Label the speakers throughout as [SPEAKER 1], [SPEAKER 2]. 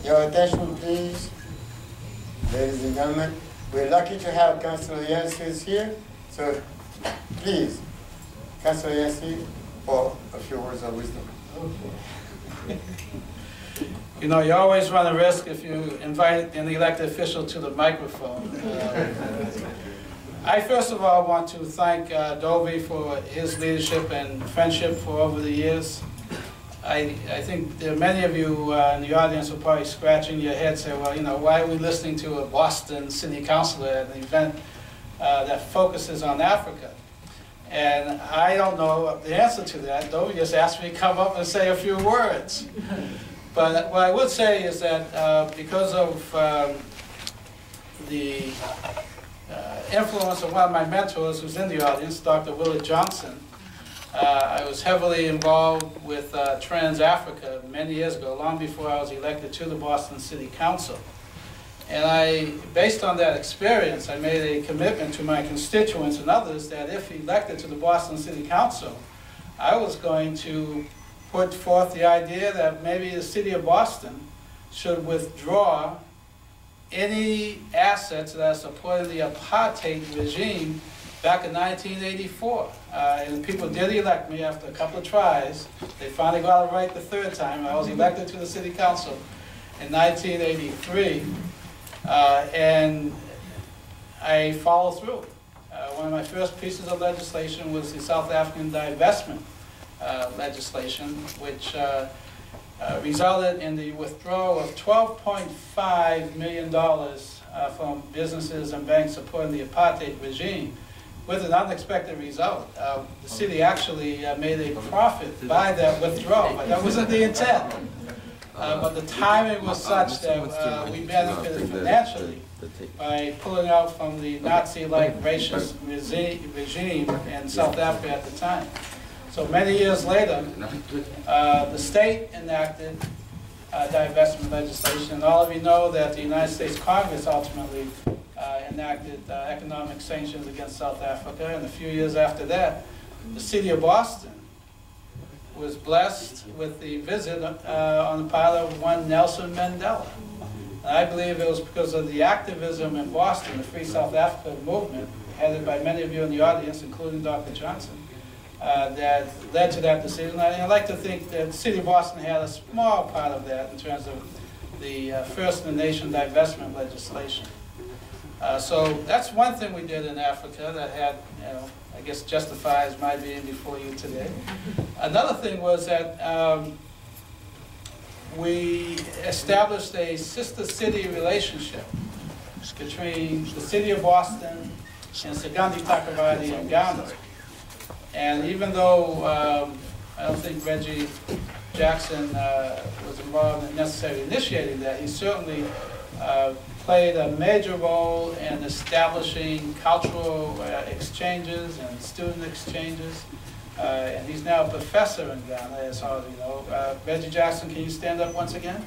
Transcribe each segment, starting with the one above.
[SPEAKER 1] Your attention, please, ladies and gentlemen. We're lucky to have Councillor Yancey here, so please, Councillor Yancey, for a few words of wisdom.
[SPEAKER 2] You know, you always run a risk if you invite an elected official to the microphone. I first of all want to thank Dovey for his leadership and friendship for over the years. I think there are many of you in the audience who are probably scratching your head saying, well, you know, why are we listening to a Boston city councilor at an event that focuses on Africa? And I don't know the answer to that. Dovey just asked me to come up and say a few words. But what I would say is that because of the influence of one of my mentors who's in the audience, Dr. Willard Johnson, I was heavily involved with Trans-Africa many years ago, long before I was elected to the Boston City Council. And based on that experience, I made a commitment to my constituents and others that if elected to the Boston City Council, I was going to put forth the idea that maybe the city of Boston should withdraw any assets that supported the apartheid regime back in 1984. And people did elect me after a couple of tries. They finally got it right the third time. I was elected to the city council in 1983. And I followed through. One of my first pieces of legislation was the South African divestment legislation, which resulted in the withdrawal of $12.5 million from businesses and banks supporting the apartheid regime, with an unexpected result. The city actually made a profit by that withdrawal. That wasn't the intent. But the timing was such that we benefited financially by pulling out from the Nazi-like racist regime in South Africa at the time. So many years later, the state enacted divestment legislation. And all of you know that the United States Congress ultimately enacted economic sanctions against South Africa. And a few years after that, the city of Boston was blessed with the visit on the part of one Nelson Mandela. And I believe it was because of the activism in Boston, the Free South Africa movement, headed by many of you in the audience, including Dr. Johnson, that led to that decision. I'd like to think that the city of Boston had a small part of that in terms of the first in the nation divestment legislation. So that's one thing we did in Africa that had, you know, I guess justifies my being before you today. Another thing was that we established a sister city relationship between the city of Boston and Sagandi Takavati in Ghana. And even though I don't think Reggie Jackson was involved in necessarily initiating that, he certainly played a major role in establishing cultural exchanges and student exchanges. And he's now a professor in Ghana, as all of you know. Reggie Jackson, can you stand up once again?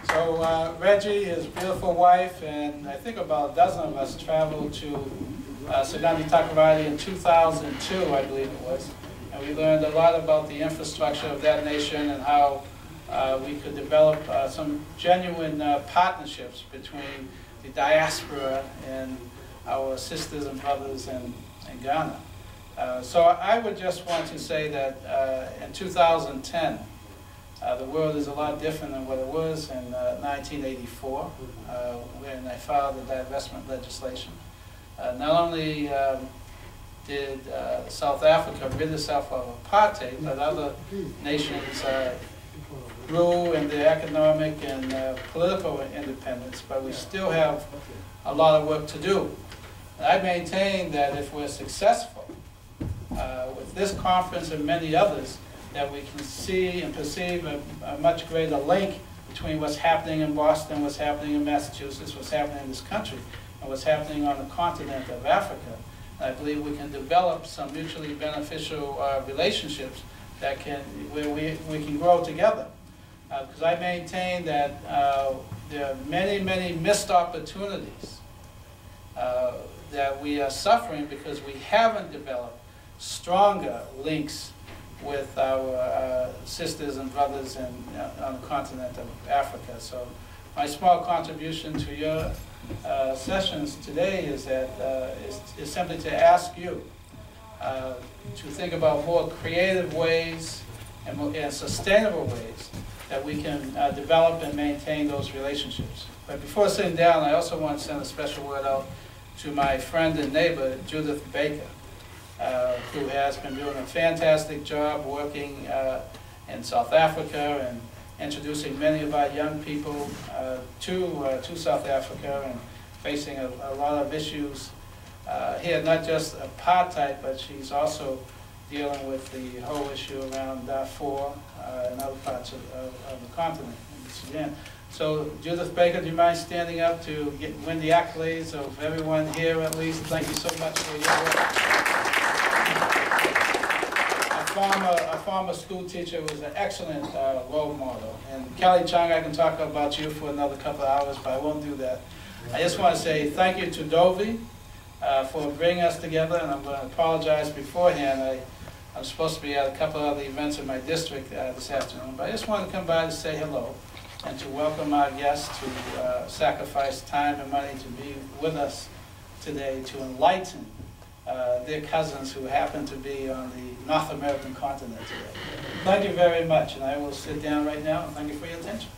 [SPEAKER 2] So Reggie, his beautiful wife, and I think about a dozen of us traveled to Sagandi Takavati in 2002, I believe it was. And we learned a lot about the infrastructure of that nation and how we could develop some genuine partnerships between the diaspora and our sisters and brothers in Ghana. So I would just want to say that in 2010, the world is a lot different than what it was in 1984, when I filed the divestment legislation. Not only did South Africa rid itself of apartheid, but other nations grew in their economic and political independence, but we still have a lot of work to do. And I maintain that if we're successful with this conference and many others, that we can see and perceive a much greater link between what's happening in Boston, what's happening in Massachusetts, what's happening in this country, and what's happening on the continent of Africa. I believe we can develop some mutually beneficial relationships that where we can grow together. Because I maintain that there are many, many missed opportunities that we are suffering because we haven't developed stronger links with our sisters and brothers on the continent of Africa. So my small contribution to your sessions today is simply to ask you to think about more creative ways and sustainable ways that we can develop and maintain those relationships. But before sitting down, I also want to send a special word out to my friend and neighbor, Judith Baker, who has been doing a fantastic job working in South Africa and introducing many of our young people to South Africa and facing a lot of issues here, not just apartheid, but she's also dealing with the whole issue around Darfur and other parts of the continent in Sudan. So Judith Baker, do you mind standing up to win the accolades of everyone here at least? Thank you so much for your work. A former school teacher was an excellent role model. And Kelly Chung, I can talk about you for another couple of hours, but I won't do that. I just want to say thank you to Dovey for bringing us together, and I'm going to apologize beforehand. I'm supposed to be at a couple of other events in my district this afternoon, but I just wanted to come by to say hello and to welcome our guests to sacrifice time and money to be with us today to enlighten their cousins who happen to be on the North American continent today. Thank you very much, and I will sit down right now, and thank you for your attention.